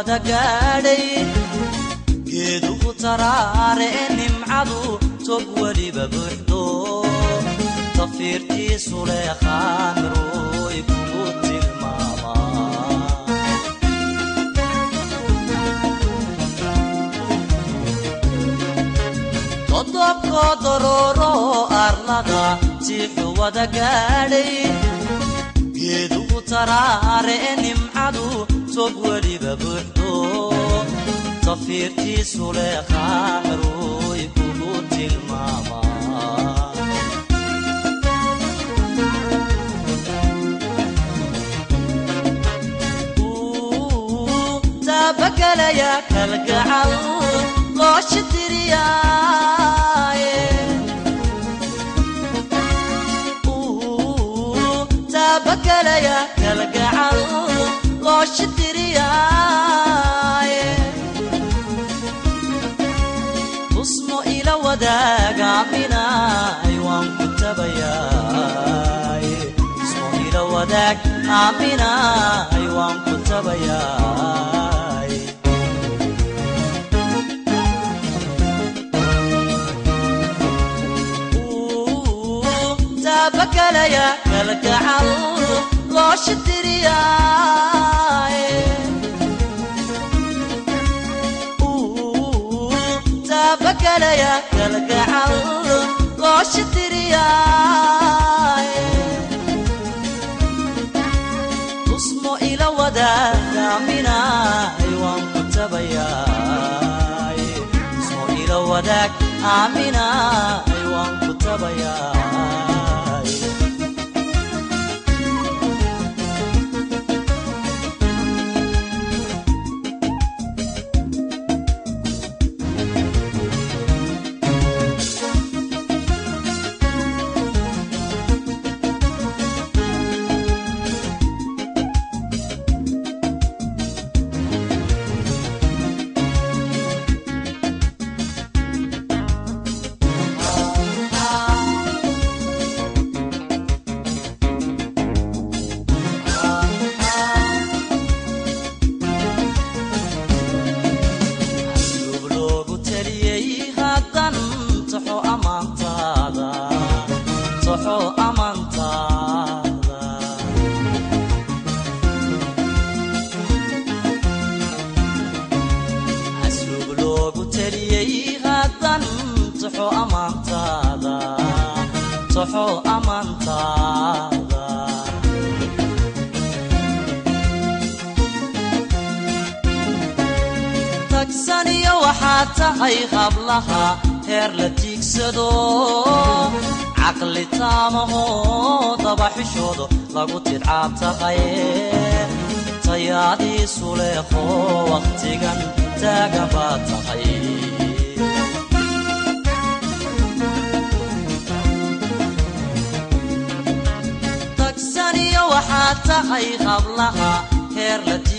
wada gaadhay geeduhu taraare nimcadu tog waliba buuxdo tafiirtiisu leeqaan ruuy kugu tilmaama todobko dororo arlada tiixu wada gaadhay geeduhu taraare nimcadu tog waliba buuxdo tafiirtiisu leeqaan ruuy kugu tilmaama taabakala ya kalgacal loo shitiriyaaye taabakala ya kalgacal loo shitiriyaaye tusmo ila wadaaga minay waan ku tabayaaye tusmo ila wadaag minay waan ku tabayaaye taabakala ya kalgacal loo shitiriyaaye taabakala ya kalgacal loo shitiriyaaye tusmo ila wadaaga minay waan ku tabayaaye tusmo ila wadaag minay waan ku tabayaaye tagsaniyo waxaa tahay qablaha heer la tiigsado caqli taamaho dabaxishoodo lagu tidcaab tahay tayaadiisu leeqo waqtigan taagan baa tahay tagsaniyo waxaa tahay qablaha heer la